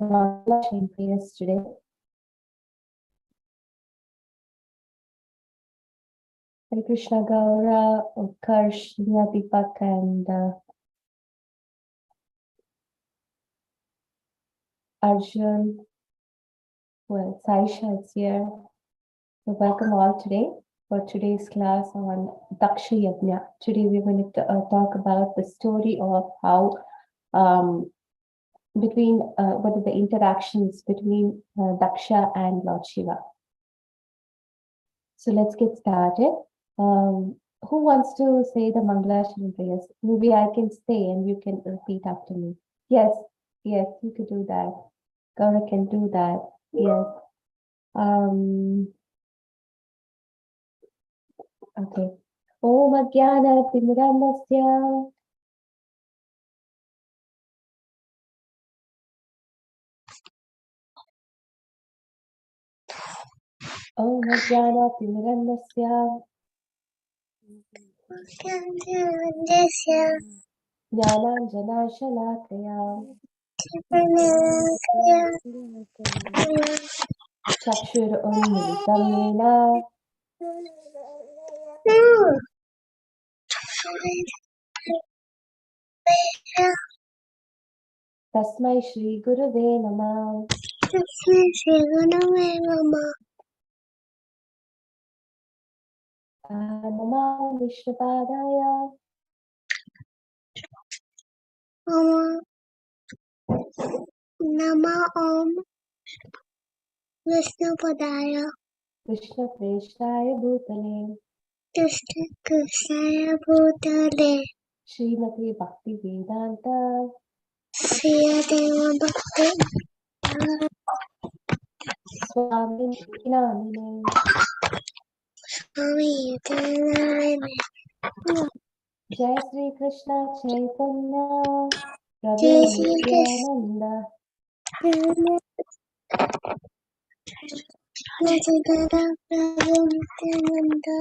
Mangala prayers today. Hare Krishna Gaura, Utkarsh, Deepak, and Arjun. Well, Saisha is here. So welcome all today for today's class on Daksha Yajna. Today we're going to talk about the story of how what are the interactions between Daksha and Lord Shiva. So let's get started. Who wants to say the Mangala prayers? Maybe I can say and you can repeat after me. Yes, you could do that. Gaura can do that. Yes. Okay. Om Ajnana Timirandasya. Om Ajnana Timirandasya. Jnananjana Shalakaya. Chakshur Unmilitam Yena. Tasmai Shri Gurave Namah. Namah Vishnupadaya. Nama Om Vishnupadaya Krishna Preshtaya Bhutale. Krishna Krishnaya Bhutale Srimati Bhakti Vedanta. Sriya Deva Bhakti Swami Namine. Swami Narayan Jai Sri Krishna Chaitanya. Jai Prabhu Sri Nityananda. Krishna Chaitanya Prabhu Nityananda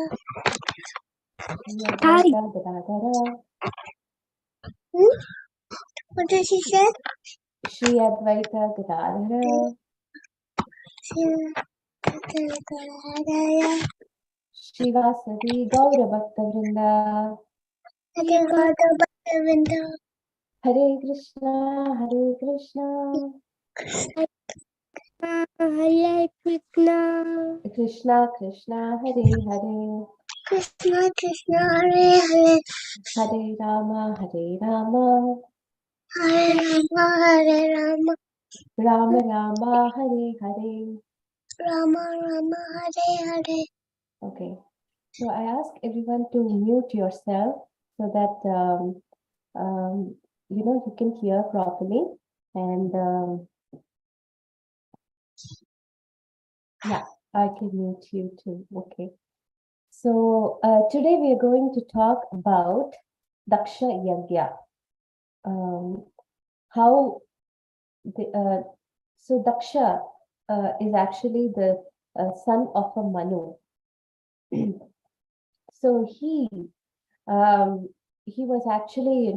Advaita Gadadhara. What does he say? Shri Advaita Gadadhara. Sriya Shivasati Gaura Bhakta Vrinda. Hare Krishna, Hare Krishna. Hare Krishna Krishna Krishna, Hare Hare. Krishna Krishna Hare Hare Hare Rama, Hare Rama. Hare Rama Hare Rama Rama Rama, Hare Hare. Rama Rama Hare Hare. Okay, so I ask everyone to mute yourself so that you can hear properly. And yeah, I can mute you too. Okay. So today we are going to talk about Daksha Yajna. So Daksha is actually the son of a Manu. So he was actually, he's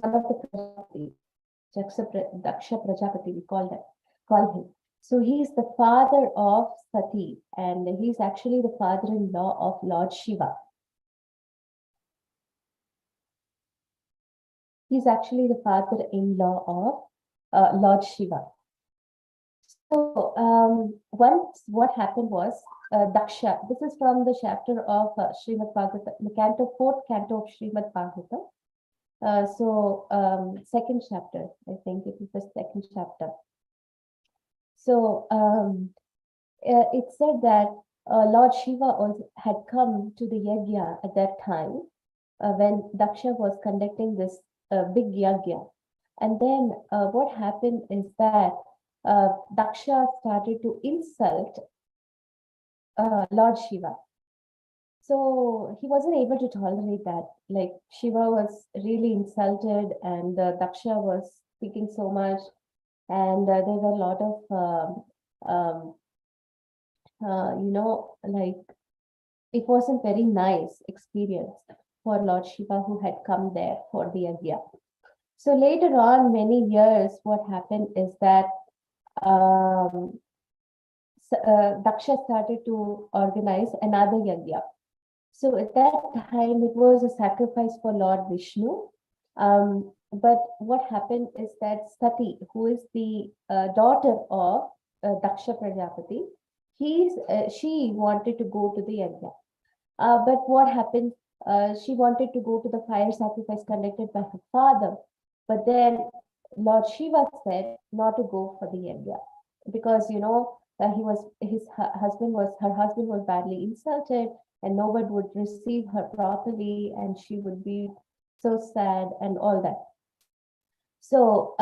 one of the Prajapati, Daksha Prajapati, we call him. So he's the father of Sati, and he's actually the father-in-law of Lord Shiva. He's actually the father-in-law of Lord Shiva. So once what happened was Daksha. This is from the chapter of Srimad Bhagavatam, the fourth canto of Srimad Bhagavatam. Second chapter, I think it is the second chapter. So it said that Lord Shiva also had come to the yajna at that time when Daksha was conducting this big yajna. And then what happened is that Daksha started to insult Lord Shiva. So he wasn't able to tolerate that. Like Shiva was really insulted, and Daksha was speaking so much, and there were a lot of like it wasn't very nice experience for Lord Shiva who had come there for the yajna. So later on, many years, what happened is that Daksha started to organize another yajna. So at that time, it was a sacrifice for Lord Vishnu. But what happened is that Sati, who is the daughter of Daksha Prajapati, she wanted to go to the yajna. But what happened? She wanted to go to the fire sacrifice conducted by her father, but then Lord Shiva said not to go for the yajna because her husband was badly insulted, and no one would receive her properly, and she would be so sad and all that. So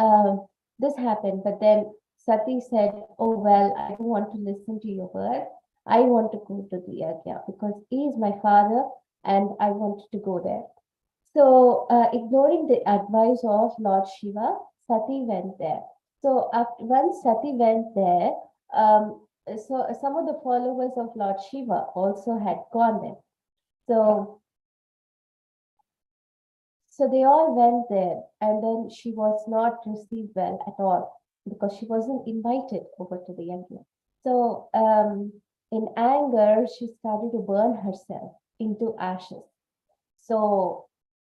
this happened, but then Sati said, "Oh well, I don't want to listen to your word. I want to go to the yajna because he is my father, and I want to go there." So, ignoring the advice of Lord Shiva, Sati went there. So, once Sati went there, so some of the followers of Lord Shiva also had gone there. So, so they all went there, and then she was not received well at all because she wasn't invited over to the yajna. So, in anger, she started to burn herself into ashes. So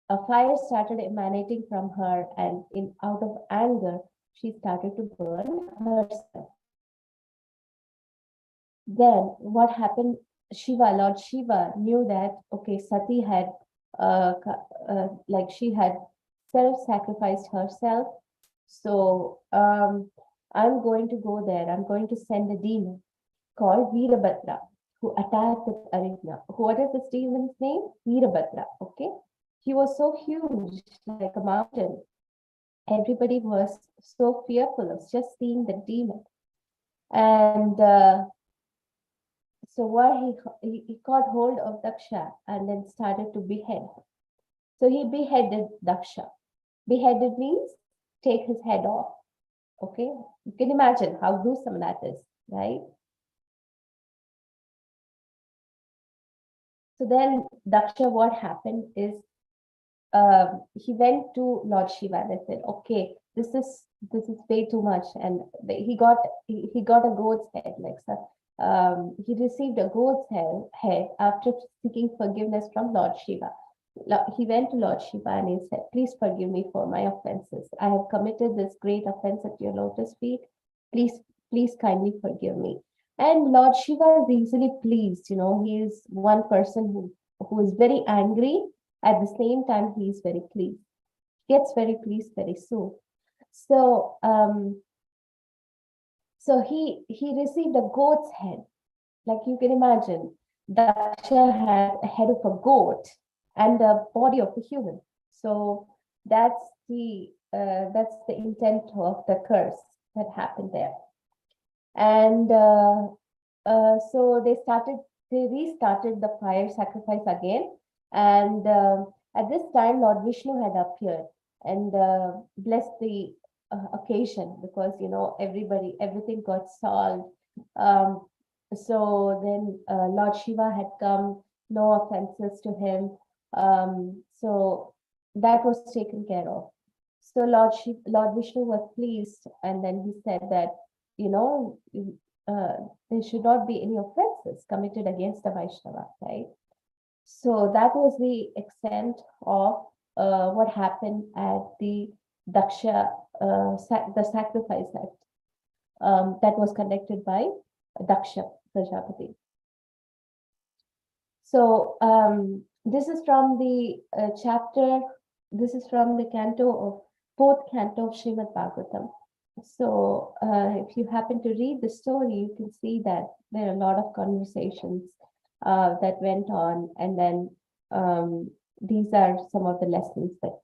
a fire started emanating from her, and out of anger, she started to burn herself. Then what happened? Lord Shiva knew that okay, Sati had like she had self-sacrificed herself. So I'm going to go there. I'm going to send a demon called Veerabhadra who attacked the arena. What is this demon's name? Veerabhadra. Okay. He was so huge, like a mountain. Everybody was so fearful of just seeing the demon. And so what he caught hold of Daksha and then started to behead. So he beheaded Daksha. Beheaded means take his head off. Okay, you can imagine how gruesome that is, right? So then Daksha, what happened is he went to Lord Shiva and said, "Okay, this is way too much." And he got a goat's head, like so. He received a goat's head after seeking forgiveness from Lord Shiva. He went to Lord Shiva and he said, "Please forgive me for my offenses. I have committed this great offense at your lotus feet. Please, please kindly forgive me." And Lord Shiva is easily pleased. He is one person who is very angry. At the same time, he is very pleased. Gets very pleased very soon. So, he received a goat's head. Like you can imagine, Daksha had a head of a goat and a body of a human. So that's the intent of the curse that happened there. And so they restarted the fire sacrifice again. And at this time, Lord Vishnu had appeared and blessed the occasion because, everything got solved. So then Lord Shiva had come, no offenses to him. So that was taken care of. So Lord Vishnu was pleased, and then he said that, you know, there should not be any offenses committed against the Vaishnava, right? So that was the extent of what happened at the Daksha, the sacrifice that was conducted by Daksha Prajapati. So this is from the this is from the fourth canto of Srimad Bhagavatam. So if you happen to read the story, you can see that there are a lot of conversations that went on, and then these are some of the lessons that,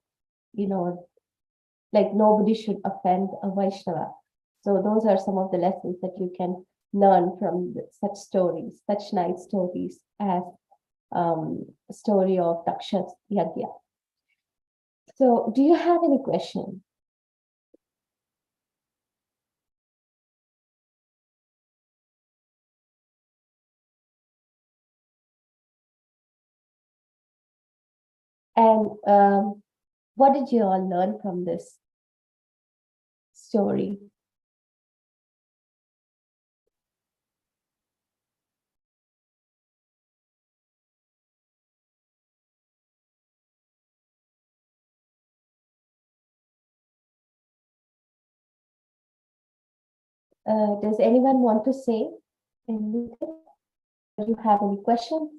like nobody should offend a Vaishnava. So those are some of the lessons that you can learn from such stories, such nice stories as story of Daksha's Yagya. So do you have any question? And What did you all learn from this story? Does anyone want to say anything? Do you have any questions,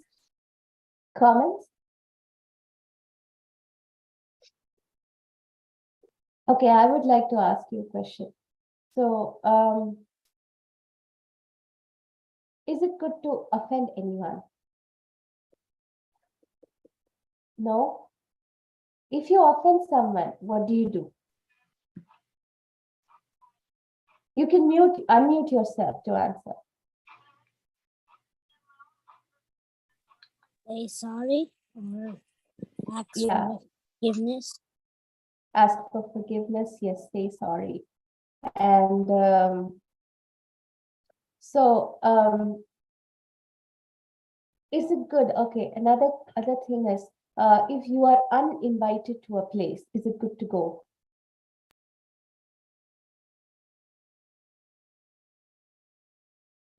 comments? Okay, I would like to ask you a question. So, is it good to offend anyone? No? If you offend someone, what do you do? You can unmute yourself to answer. Say sorry or ask Yeah. for forgiveness. Ask for forgiveness. Yes, say sorry. And is it good? Okay, another thing is, if you are uninvited to a place, is it good to go?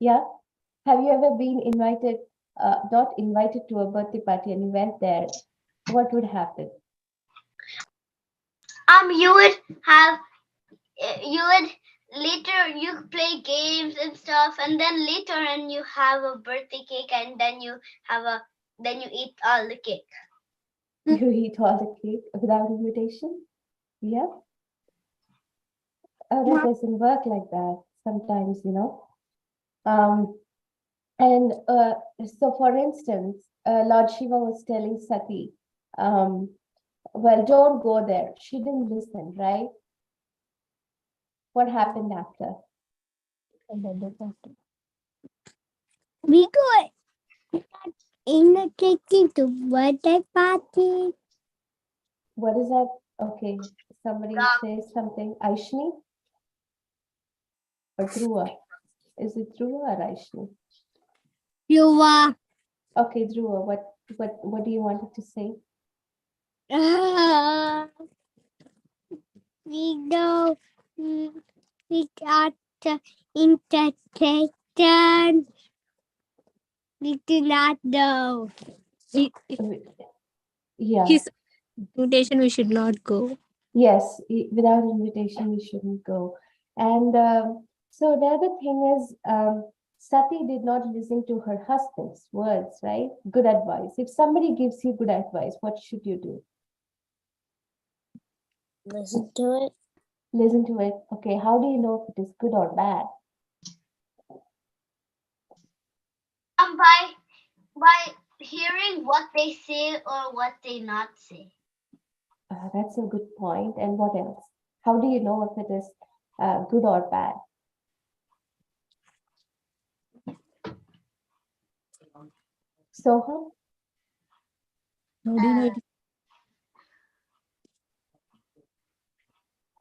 Yeah. Have you ever been invited, not invited to a birthday party and you went there? What would happen? You would have, you would later you play games and stuff, and then later and you have a birthday cake, and then you eat all the cake. You eat all the cake without invitation? Yeah. Oh, that doesn't work like that sometimes, you know. And so, for instance, Lord Shiva was telling Sati, well, don't go there. She didn't listen, right? What happened after? We go in the cake to birthday party. What is that? Okay, somebody says something. Aishni or Dhruva? Is it Dhruva or Aishni? You are. Okay, Dhruva, what do you want to say? We go. We got entertained. We do not know. Yeah. His invitation, we should not go. Yes, without invitation, we shouldn't go. And so the other thing is, Sati did not listen to her husband's words, right? Good advice. If somebody gives you good advice, what should you do? Listen to it. Listen to it. Okay, how do you know if it is good or bad? By hearing what they say or what they not say. That's a good point. And what else? How do you know if it is good or bad? Soham, How do you know it?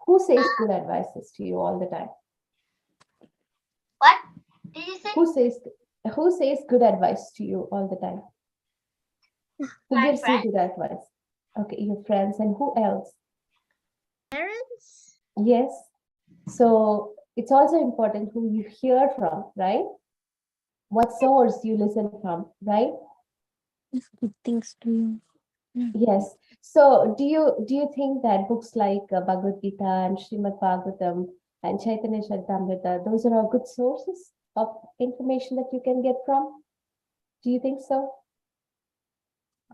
who says good advices to you all the time? What did you say? Who says good advice to you all the time? Who My gives you friend. good advice? Okay, your friends. And who else? Parents. Yes. So it's also important who you hear from, right? What source you listen from, right? Good things to you. Yes. So do you think that books like Bhagavad Gita and Srimad Bhagavatam and Chaitanya Charitamrita, those are all good sources of information that you can get from? Do you think so?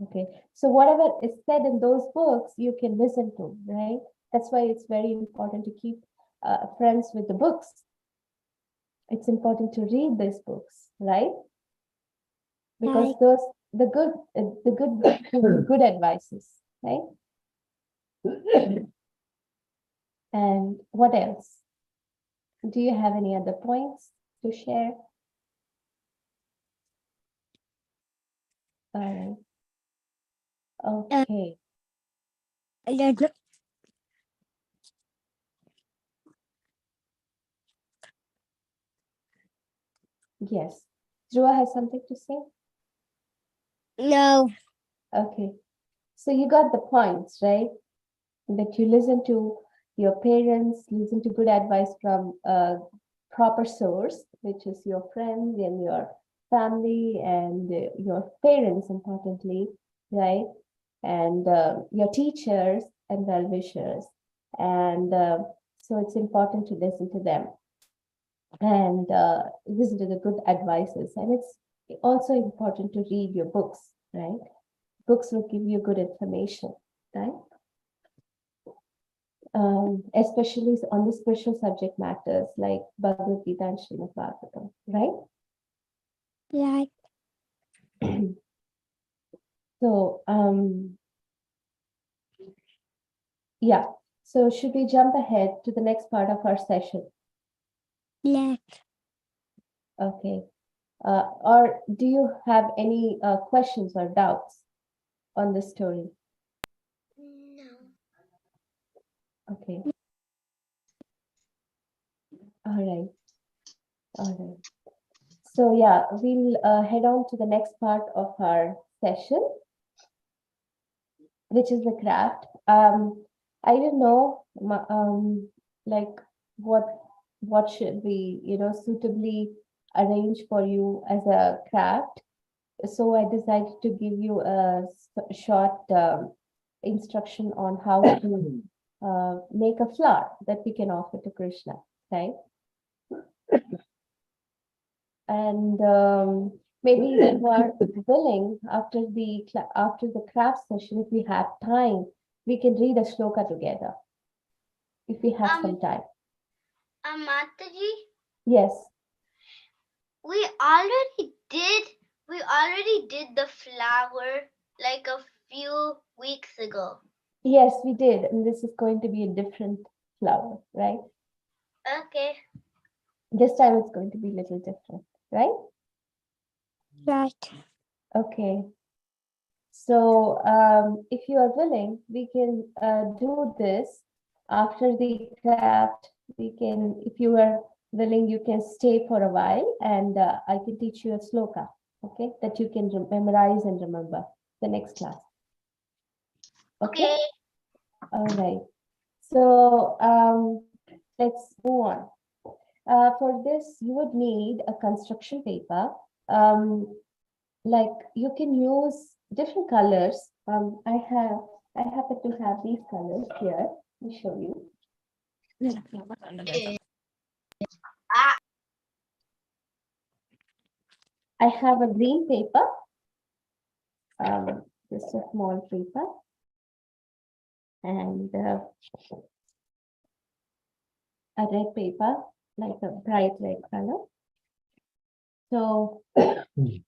Okay. So whatever is said in those books, you can listen to, right? That's why it's very important to keep friends with the books. It's important to read these books, right? Because Right. those the good advices, right? And what else? Do you have any other points to share? All right. Okay. Yes. Dhruva has something to say? No. Okay. So you got the points, right? that you listen to your parents, listen to good advice from a proper source, which is your friends and your family and your parents, importantly, right? And your teachers and well-wishers. And so it's important to listen to them and listen to the good advices. And it's also important to read your books, right? Books will give you good information, right? Especially on the spiritual subject matters like Bhagavad Gita and Srimad Bhagavatam, right? Right. So, yeah. So should we jump ahead to the next part of our session? Yes. Okay. Or do you have any questions or doubts on the story? No. Okay. All right. All right. So yeah, we'll head on to the next part of our session, which is the craft. I don't know, like what should we, suitably arrange for you as a craft. So I decided to give you a short instruction on how to make a flower that we can offer to Krishna, right? And maybe if you are willing, after the craft session, if we have time, we can read a shloka together, if we have some time. Mataji, Yes, we already did the flower like a few weeks ago. yes, we did. And this is going to be a different flower, right? Okay. This time it's going to be a little different, right? Right. Okay. So if you are willing, we can do this after the craft. We can, if you are willing, you can stay for a while and I can teach you a sloka, okay, that you can memorize and remember the next class. Okay. Okay. All right. So let's move on. For this, you would need a construction paper. Like you can use different colors. I happen to have these colors here. Let me show you. Ah, I have a green paper, just a small paper, and a red paper, like a bright red color. So, and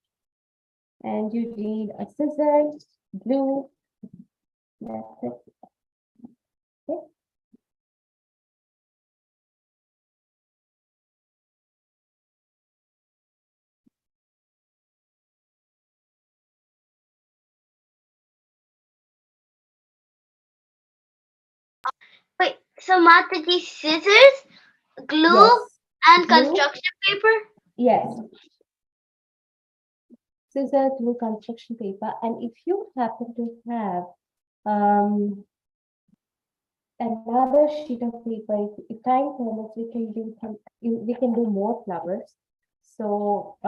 you need a scissors, glue. That's it. Okay. wait. So Mataji, scissors, glue, Yes. and Glue. construction paper. Yes. Scissor, glue, construction paper, and if you happen to have another sheet of paper, if time permits, we can do we can do more flowers. So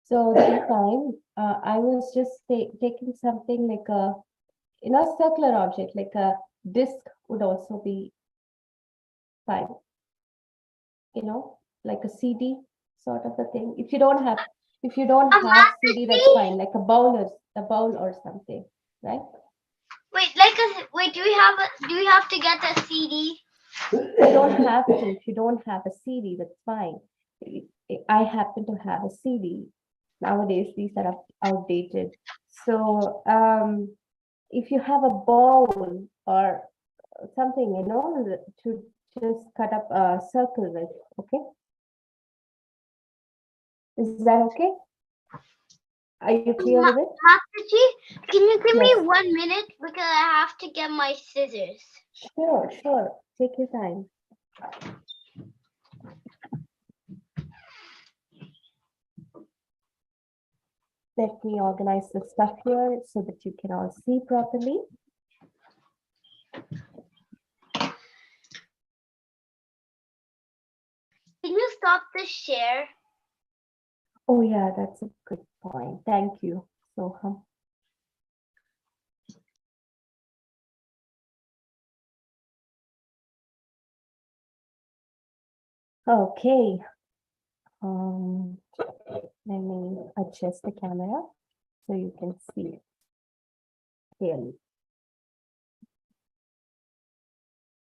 so this time I was just taking something like a circular object, like a disc would also be fine, like a CD sort of a thing. If you don't have CD, that's Mataji, fine, like a bowl or something, right? wait. Do we have to get a CD? You don't have to. If you don't have a CD, that's fine. I happen to have a CD. Nowadays, these are outdated. So if you have a bowl or something, to just cut up a circle with, okay? Is that okay? Are you clear with it? Mataji, can you give Yes. me 1 minute because I have to get my scissors. Sure. Take your time. Let me organize the stuff here so that you can all see properly. Can you stop the share? Oh yeah, that's a good point. Thank you, Soham. Okay. Let me adjust the camera so you can see it clearly.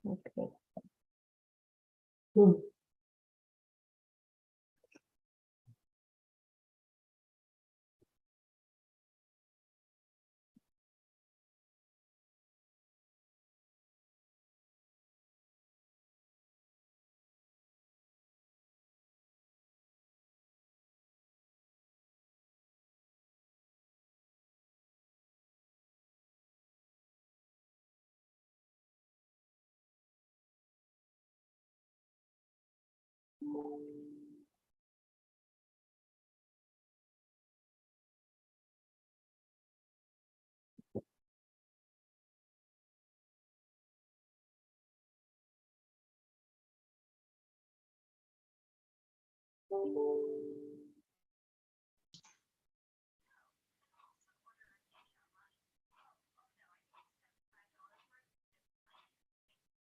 Okay.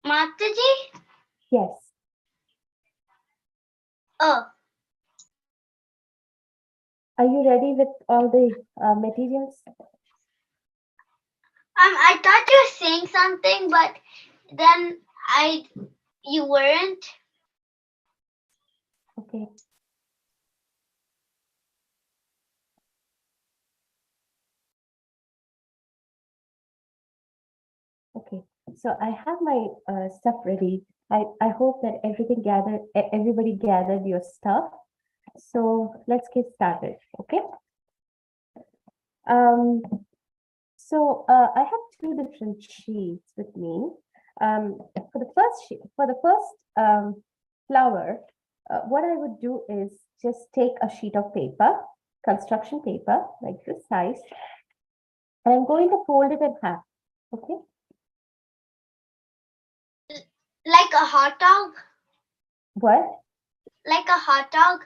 Mataji? Yes. Oh, Are you ready with all the materials? I thought you were saying something, but then you weren't. Okay. Okay. So I have my stuff ready. I hope that everybody gathered your stuff. So let's get started. Okay. Um, so I have two different sheets with me. For the first sheet, for the first flower, what I would do is just take a sheet of paper, construction paper, like this size, and I'm going to fold it in half. Okay. Like a hot dog? What? Like a hot dog?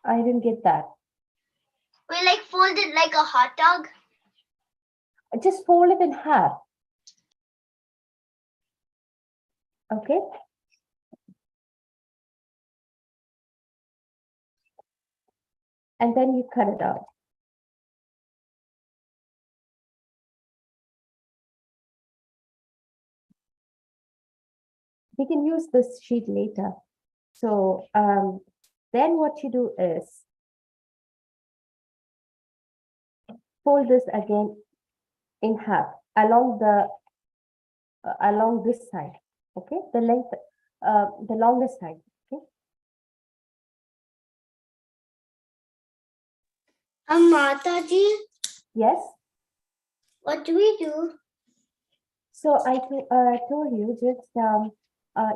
I didn't get that. We like fold it like a hot dog? Just fold it in half. Okay. And then you cut it out. We can use this sheet later. So then what you do is fold this again in half along along this side. Okay, the length, the longest side. Okay. Mataji, Yes. what do we do? So I told you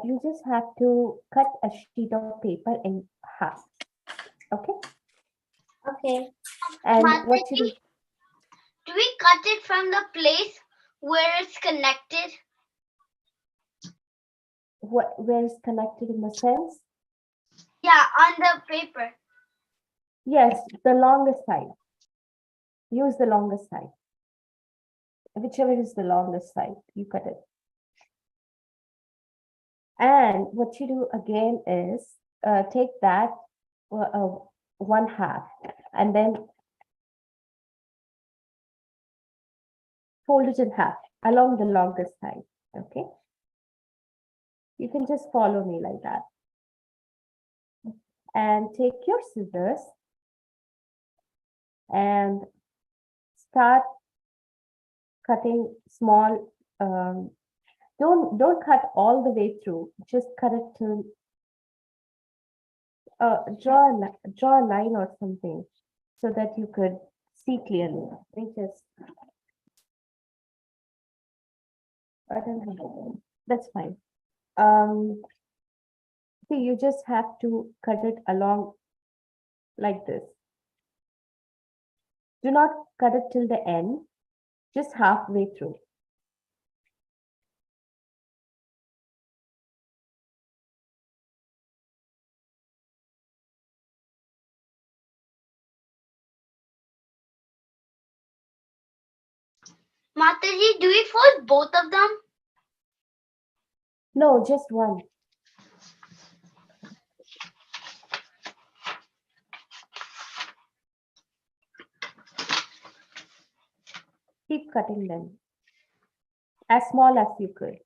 you just have to cut a sheet of paper in half. Okay. Okay. And what you Mataji, do we cut it from the place where it's connected? where is connected in the sense? Yeah, on the paper. Yes, the longest side. Use the longest side. Whichever is the longest side, you cut it. And what you do again is take that one half and then fold it in half along the longest side. Okay. You can just follow me like that. And take your scissors and start cutting small. Don't cut all the way through. Just cut it to draw a line or something so that you could see clearly. Let me just. I don't know. That's fine. See, you just have to cut it along like this. Do not cut it till the end, just halfway through. Mataji, do we fold both of them? No, just one. Keep cutting them as small as you could.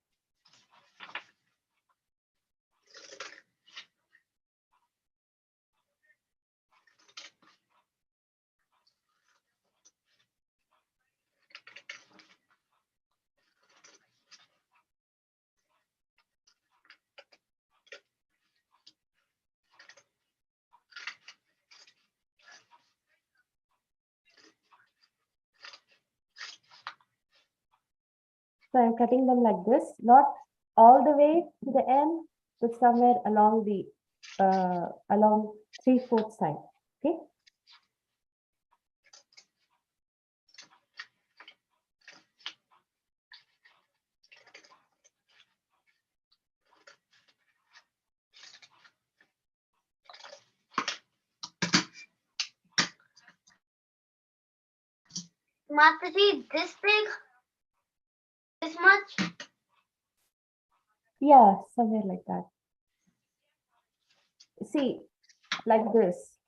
So I'm cutting them like this, not all the way to the end, but somewhere along the along 3/4 side. Okay. Mataji, this big? This much? Yeah, somewhere like that. See, like this.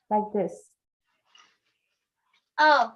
Like this. Oh.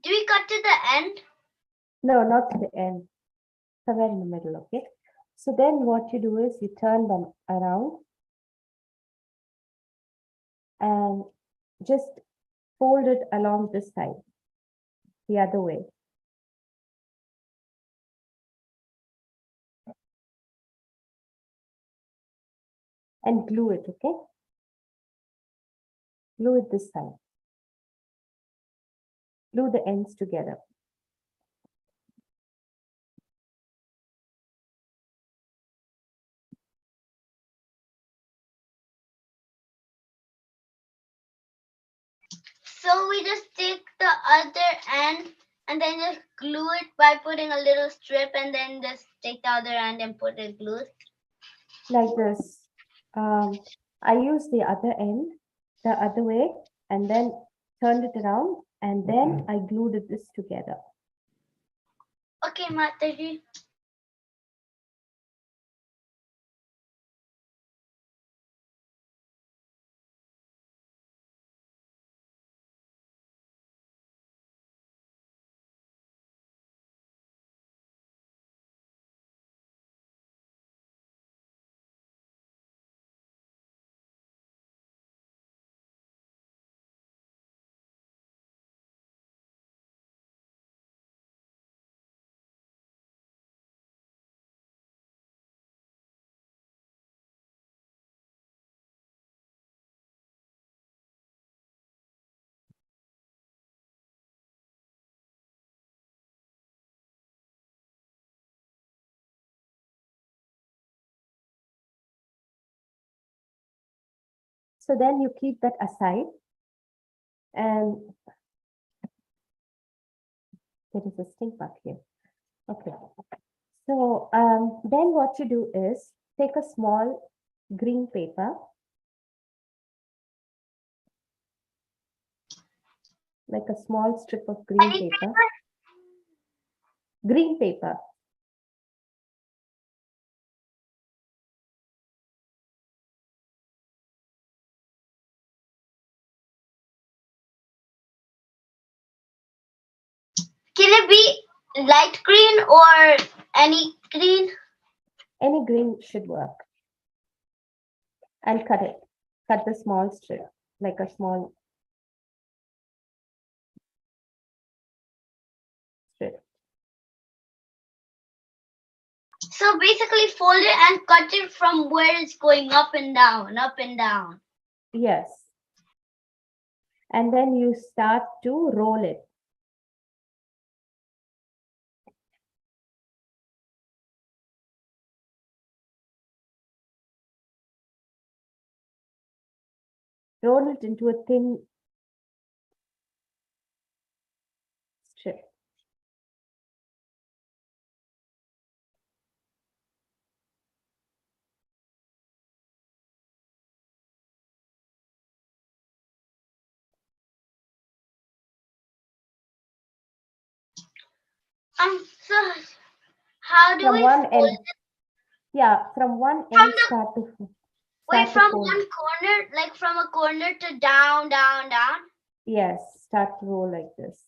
Do we cut to the end? No, not to the end. Somewhere in the middle, okay? So then what you do is you turn them around and just fold it along this side, the other way. And glue it, okay? Glue it this side. Glue the ends together. So we just take the other end and then just glue it by putting a little strip and then just take the other end and put it glued. Like this. I use the other end, the other way, and then turned it around, and then I glued this together. Okay, Mataji. So then you keep that aside, and there is a stink bug here. Okay. So then what you do is take a small green paper, like a small strip of green paper. Green paper. Can it be light green or any green? Any green should work. And cut it. Cut the small strip, like a small strip. So basically fold it and cut it from where it's going up and down, up and down. Yes. And then you start to roll it. Roll it into a thin strip. So how do From we one fold end. it? Yeah, from one From end the- start to Wait, start to from fold. one corner, like from a corner to down, down, down. Yes, start to roll like this.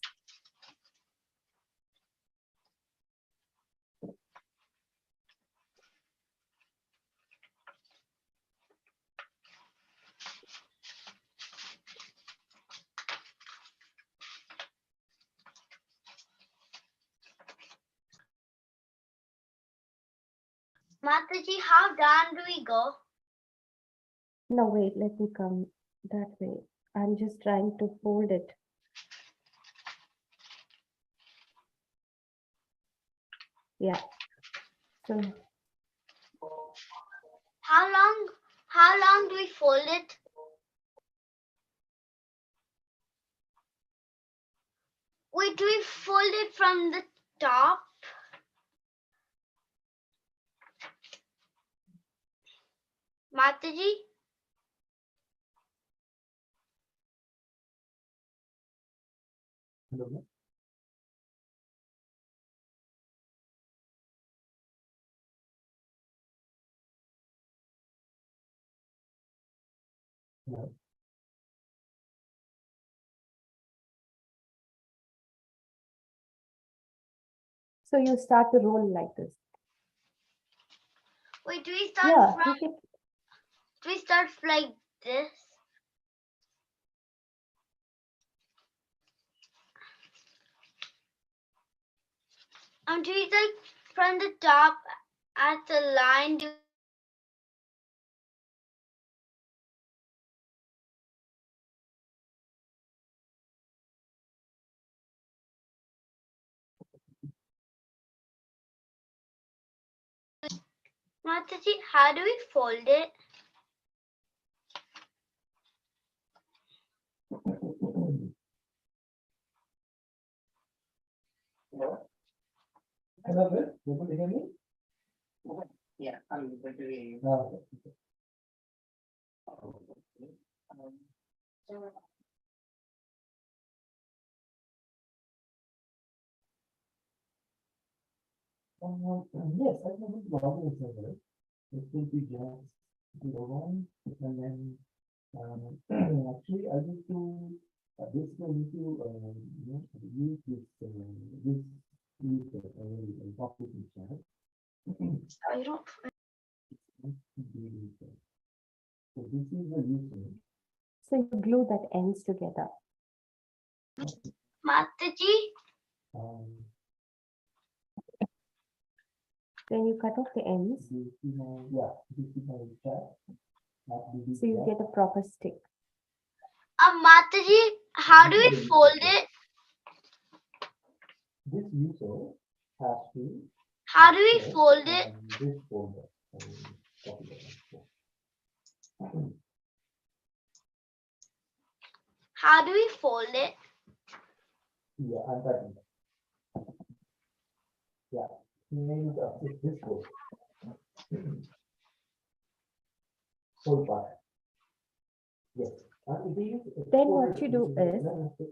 Mataji, how down do we go? No, wait, let me come that way. I'm just trying to fold it. Yeah. So How long do we fold it? Wait, do we fold it from the top? Mataji? Hello. Hello. so you start to roll like this. Wait, do we start Yeah, from? keep it. Do we start like this? Do we like from the top at the line? Do Mataji, how do we fold it? Hello. Hello, sir. You able to hear me? Yeah, I'm able to hear you. Okay. Yes, I think it's login server. It will be just the one, and then actually I need to basically need to use this user topic in chat. I don't. So this is the user. So you glue that ends together. Mataji, Um, Then you cut off the ends, this is my, yeah, this is my chat. so you get a proper stick. Mataji, how do we fold it? This user has to How do we access, fold it? this folder. Copy that. How do we fold it? Yeah, I'm typing that. Yeah, you need to access this folder. Whole part. Yes. And it is Then what you do is,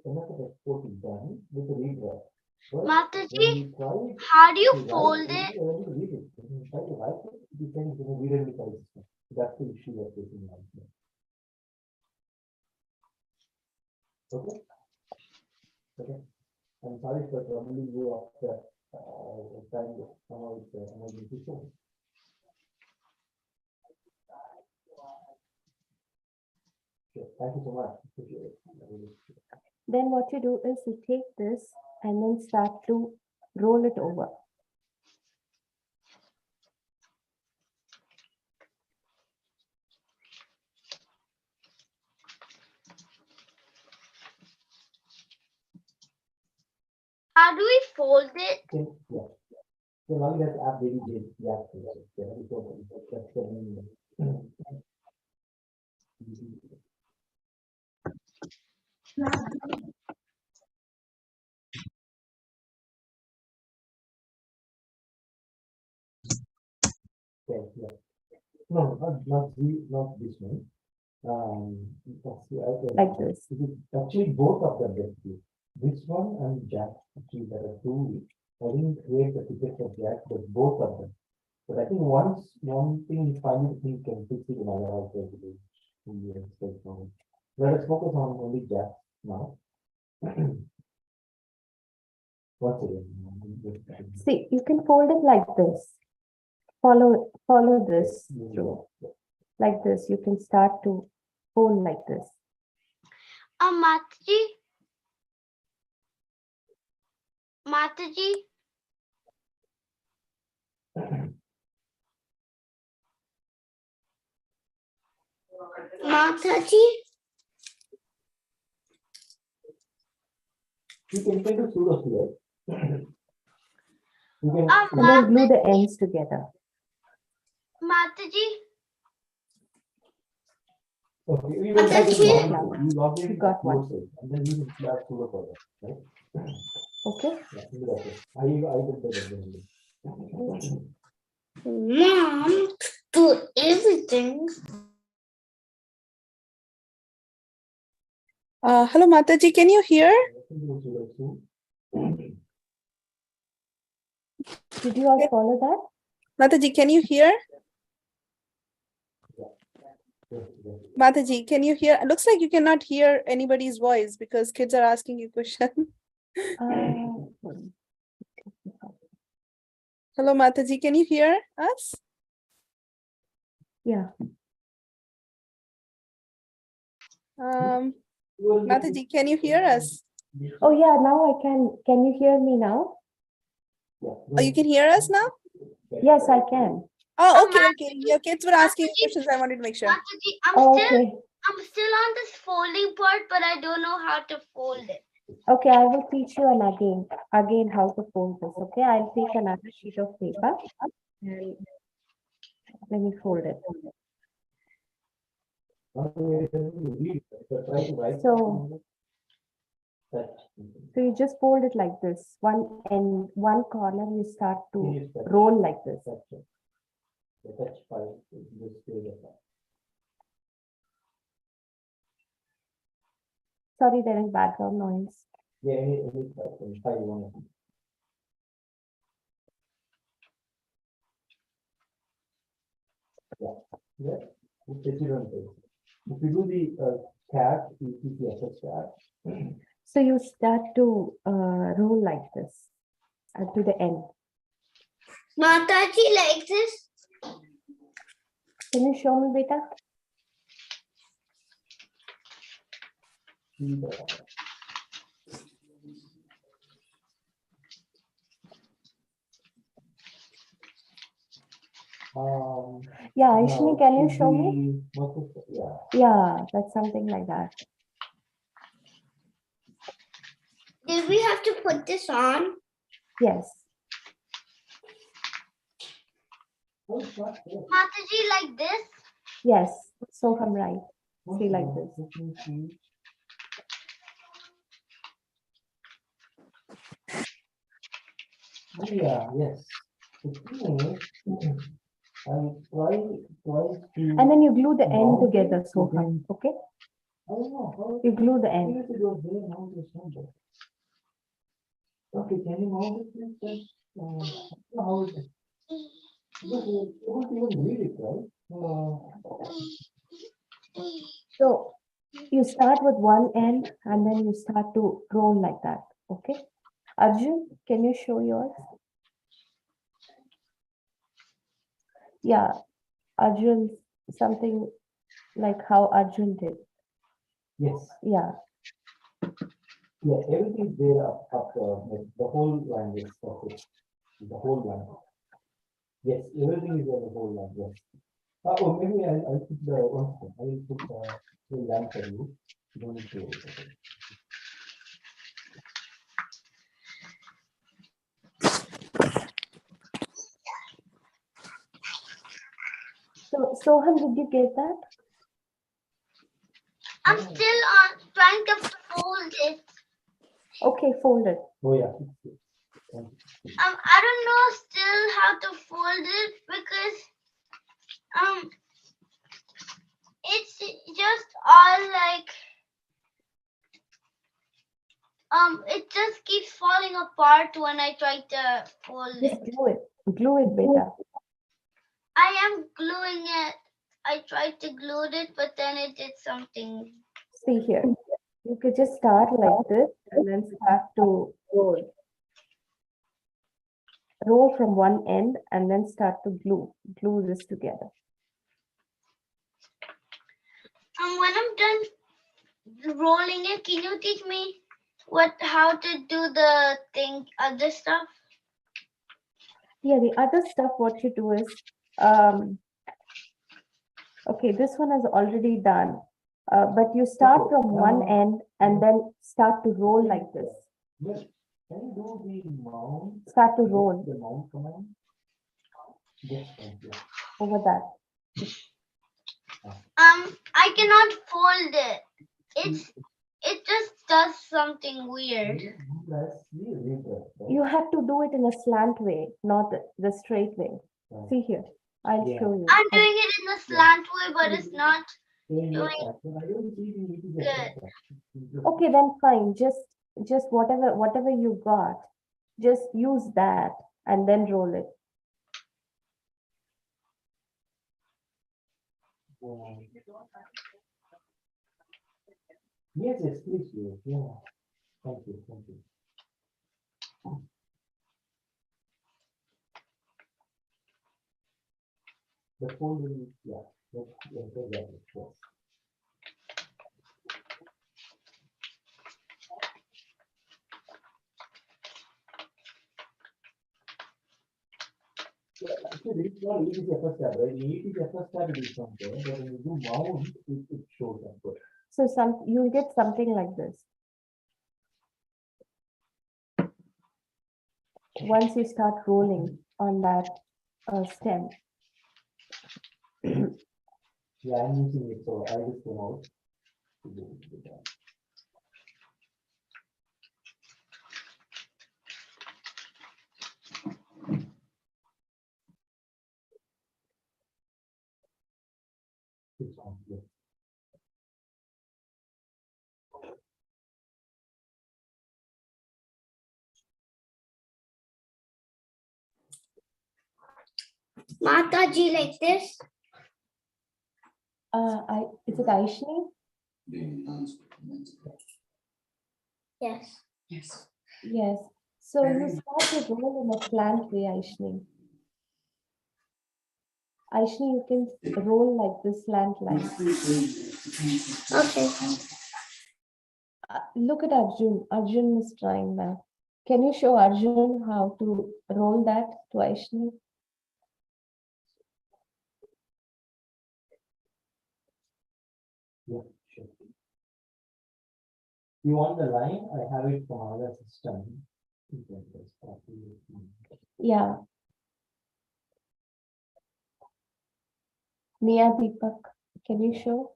another export is done with the read write. But Mataji, when you try how do you to write, fold you it? are able to read it. When you try to write it, you can read it with system. That's the issue we're facing now. Okay. Okay. I'm sorry for troubling you after time. Somehow it's emergency. Sure. Thank you so much. Appreciate it. Then what you do is you take this and then start to roll it over. How do we fold it? Okay, yeah. So now let's add baby J. Yeah. That's the main. Okay, yeah. No, not this one. Like this. It is actually both of them basically. This one and Jack, actually there are two. I didn't create the ticket for Jack, but both of them. But I think once one thing you finally think can fix it, another also will be. Let us focus on only Jack now. Once again. See, you can fold it like this. Follow this through. Like this, you can start to fold like this. Mataji? Mataji? Mataji? You can take a pseudo here. You can And then glue the ends together. Mataji? okay, you But that's it. You got one. And then you can add pseudo for that, right? Okay. Yeah, do that way. I will do that. Mom, do everything. Hello, Mataji, can you hear? Did you all follow that? Mataji, can you hear? Mataji, can you hear? It looks like you cannot hear anybody's voice because kids are asking you questions. Hello, Mataji, can you hear us? Yeah. Mataji, can you hear us? Oh yeah, now I can. Can you hear me now? Oh, you can hear us now? Yes, I can. Oh, okay, okay. Your kids were asking you questions. I wanted to make sure. Mataji, Oh, okay. I'm still on this folding part, but I don't know how to fold it. Okay, I will teach you again how to fold this. Okay, I'll take another sheet of paper and let me fold it. So you just fold it like this. One end, one corner, you start to roll like this. Sorry, there is background noise. Yeah. If you do the cat, you see the other cat. So you start to roll like this to the end. Mataji, like this? Can you show me, beta? Yeah, Aishni, can you show me? Yeah, that's something like that. Did we have to put this on? Yes. Mataji, like this? Yes. So come right. See, like this. Yeah, yes. And then you glue the end together, Soham. Okay? You glue the end. Okay, can you mount it, please? How is it? You won't even read it, right? So you start with one end and then you start to roll like that. Okay? Arjun, can you show yours? Yeah, Arjun, something like how Arjun did. Yes, Yeah, yeah, everything's there up like the whole line is perfect. The whole line. Yes, everything is there, the whole line, yes. Oh, maybe I'll put the one second. I will put the line for you. You don't need to. so Sohan, did you get that? I'm still on trying to fold it. Okay, fold it. Oh, yeah. Thank you. I don't know still how to fold it because it's just all like it just keeps falling apart when I try to fold Just it. glue it. Glue it, beta. I am gluing it. I tried to glue it, but then it did something. See here. You could just start like this and then start to roll. Roll from one end and then start to glue this together. When I'm done rolling it, can you teach me how to do the other stuff? Yeah, the other stuff, what you do is, okay, this one is already done. But you start from one end and then start to roll like this. Yes. Can you do the mount? Start to roll The mount command? Yes, thank you. over that. I cannot fold it. It just does something weird. You have to do it in a slant way, not the straight way. See here, I'll Yeah. show you. I'm doing it in a slant way, but it's not. Okay, then fine. Just whatever you got, just use that and then roll it. Yes, yes, please do. Yeah. Thank you, thank you. The folder is, yeah, yes, yes. Actually, it's not easy to first tab, right? You need to first tab it is something, but when you do mount, it shows up. So you'll get something like this. Once you start rolling on that stem. Yeah, I'm using it, so I just come out. It's on, yeah. Mataji like this. Is it Aishni? Yes. Yes. So you start to roll in a slant way, Aishni. Aishni, you can roll like this slant line. Okay. Look at Arjun. Arjun is trying that. Can you show Arjun how to roll that to Aishni? Yeah, sure. You want the line? I have it from another system. You can just copy it. Yeah. Nia Deepak, can you show?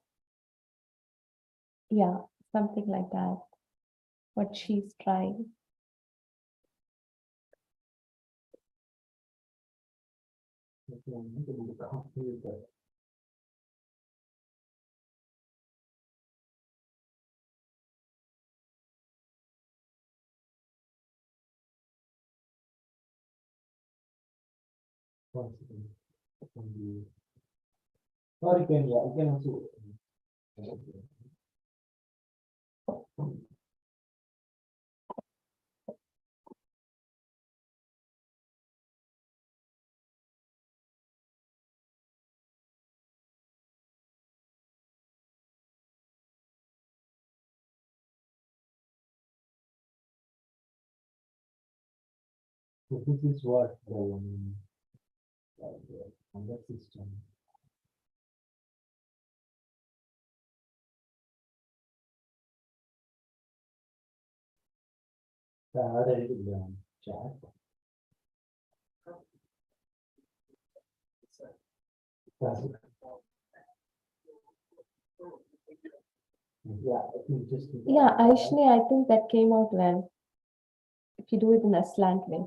Yeah, something like that. What she's trying. You can make it copy it. One second. Or you can, yeah, you can also. So this is what the system. The other chat. Yeah, I think just. Yeah, Aishni, I think that came out well. If you do it in a slant way.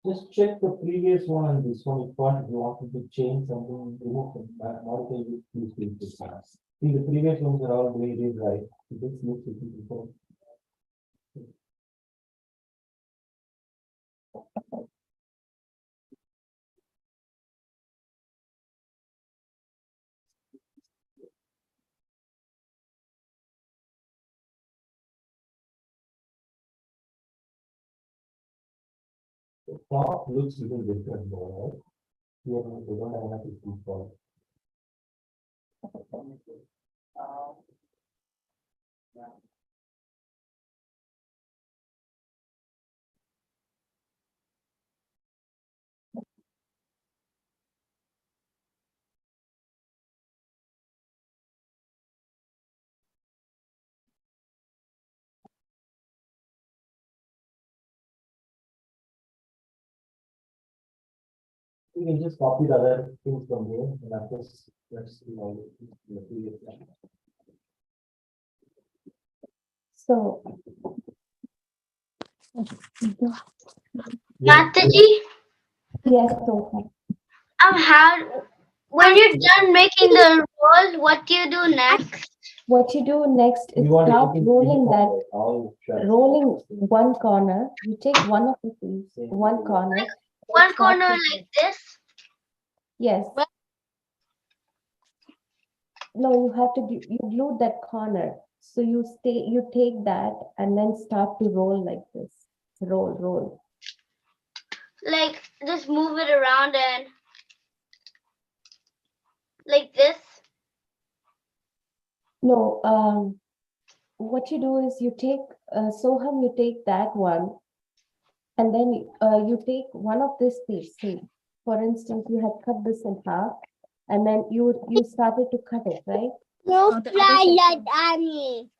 Just check the previous one and this one. If you wanted to change something, remove them, modify it, please do this. See, the previous ones are all graded right. This looks before. The top looks little different though, right? Here we don't have enough issues for. You can just copy the other things from here and of course, let's see all the previous one. So, Yeah. Mataji, yes, so how when you're done making the roll, what do you do next? what you do next is You want to start keep it rolling that, uniform, all shots. rolling one corner. You take one of the things, one corner. One start corner to- like this. Yes. No, you have to, you glue that corner. So you take that and then start to roll like this. Roll, roll. Like just move it around and like this. No, what you do is you take, Soham, you take that one and then you take one of this piece. See, for instance, you had cut this in half and then you started to cut it, right? No the other fly side. like Annie.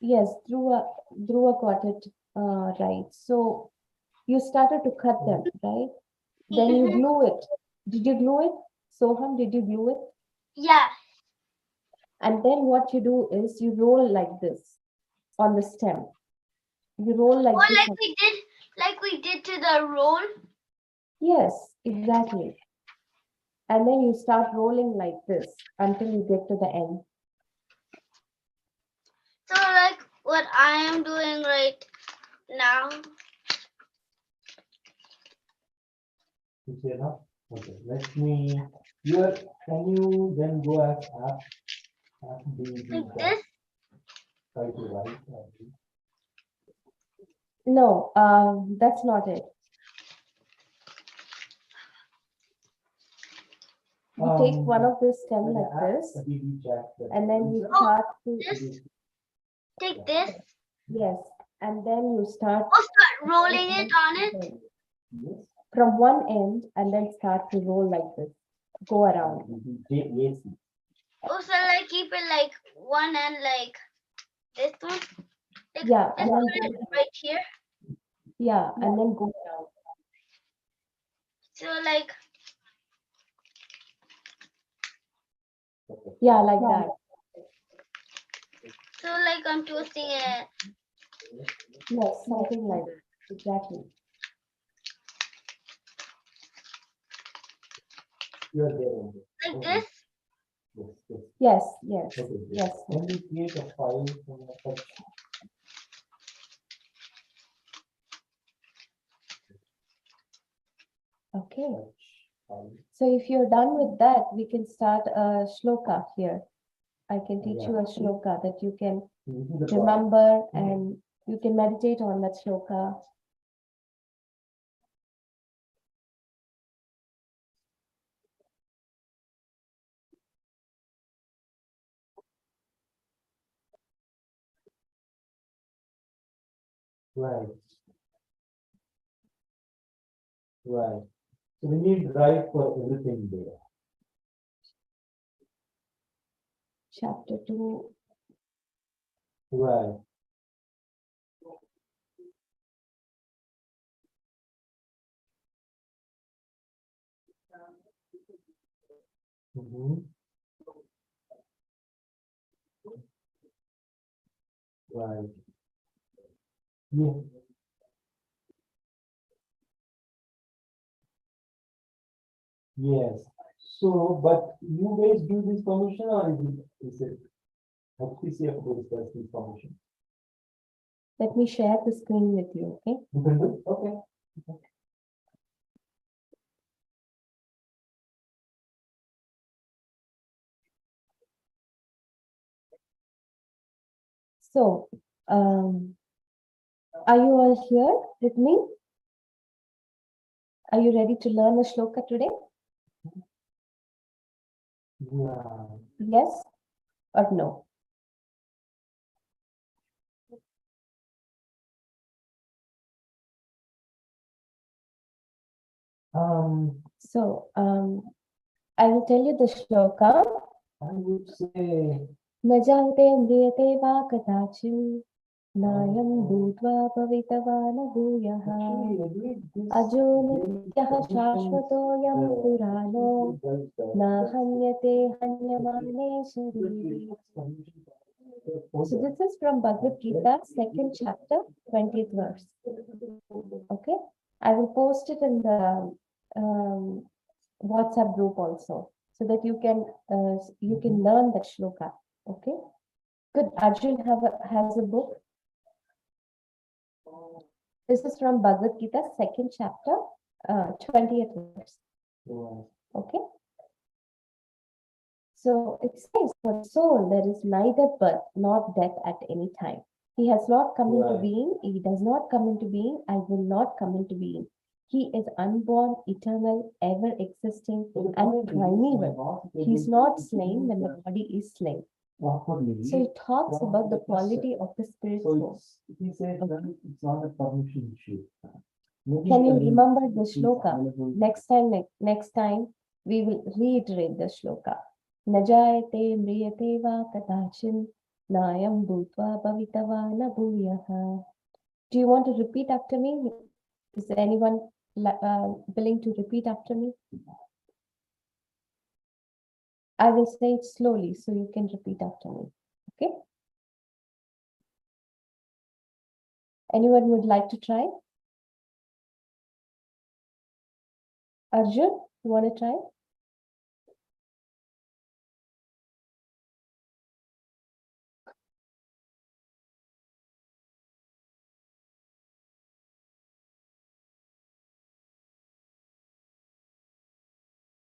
Yes, Dhruva got it right. So you started to cut them, right? Then you glue it. Did you glue it? Soham, did you glue it? Yeah. And then what you do is you roll like this on the stem. You roll like Or this. like we did to the roll. Yes, exactly. And then you start rolling like this until you get to the end. So like what I am doing right now. You see enough? Okay, let me, here, can you then go as app Like this. try to write. No, that's not it. You take one of this stem like this, and then you start to, This. Take this. yes, and then you start Or start rolling it on it. Yes. from one end and then start to roll like this. Go around. Yes. Also like keep it like one end like this one. Like, Yeah, just and then put it right here. yeah, and then go around. So like Yeah, like that. I'm twisting it. Yes, something like that. Exactly. You are there. Like this. Yes, Yes, yes. yes, Okay. yes. Can we create a file from a touch? Okay. File? So if you're done with that, we can start a shloka here. I can teach you a shloka that you can This is the remember and you can meditate on that shloka. Right. Right. So we need right for everything there. Chapter 2. Right. Mhm. Right. Yeah. Yes. So, but you guys do this promotion or is it HPCF who does this promotion? Let me share the screen with you, okay? You can do? Okay. So, are you all here with me? Are you ready to learn a shloka today? Yeah. Yes or no? So, I will tell you the shloka. I would say न जायते म्रियते वा कदाचिन् नायं भूत्वा भवितवा न भूयः actually agreed this. अजो नित्यः शाश्वतोऽयं पुराणो न हन्यते हन्यमाने शरीरे. So this is from Bhagavad Gita, 2nd chapter, 20th verse. Okay, I will post it in the WhatsApp group also, so that you can learn that shloka. Okay, good. Arjun has a book. This is from Bhagavad Gita, 2nd chapter, 20th verse. Okay. So it says, for soul, there is neither birth nor death at any time. He has not come into Right. being, he does not come into being, and will not come into being. He is unborn, eternal, ever existing, and primeval. He is not slain when the body is slain. Properly. So it talks from about the the quality person. of the spirit So soul. he says that it's not a permission issue. Maybe Can you I mean, remember the it's shloka? available. Next time we will reiterate the shloka. Najayate mriyate va kadachin nayam bhutva bhavitava na bhuyah. Do you want to repeat after me? Is there anyone willing to repeat after me? I will say it slowly so you can repeat after me. Okay? Anyone would like to try? Arjun, you want to try?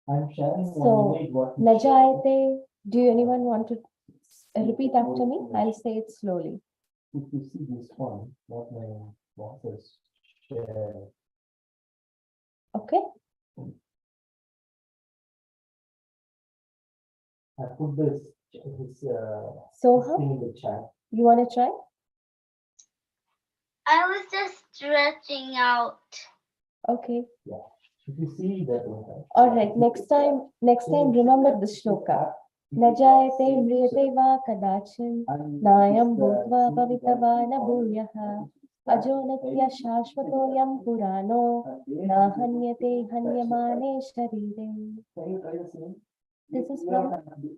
I'm sharing So, one image what he shared. Najayate, do anyone want to repeat after me? I'll say it slowly. If you see this one, what my boss has shared. Okay? I put this Soham, thing in the chat. you want to try? I was just stretching out. Okay. If you see that one. All right. Next time, remember the shloka. Najayate mriyate va kadachin nayam bhutva bhavitava na bhuyah ajo natya shashvatoyam purano na hanyate hanyamane sharire. Can you try the same? This is from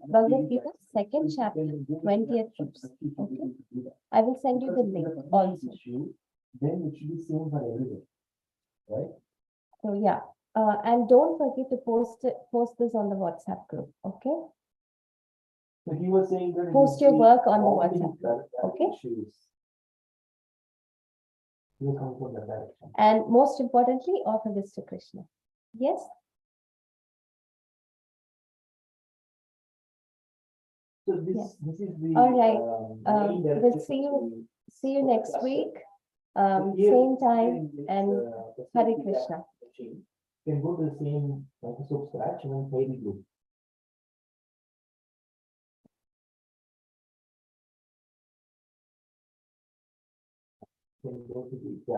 Bhagavad Gita, 2nd chapter, 20th verse. Okay. I will send you the link also. Then it should be same for everyone, right? So yeah, and don't forget to post this on the WhatsApp group. Okay. So he was saying that. Post your work on the all WhatsApp these that okay? issues will come from that direction. And most importantly, offer this to Krishna. Yes. So this Yes. this is the All right. main We'll direction see you. to See you next discuss it. week. So here- Same here time in this, and facility Hare that Krishna. machine, you can go to the same Microsoft Scratch and then play the group. can go to the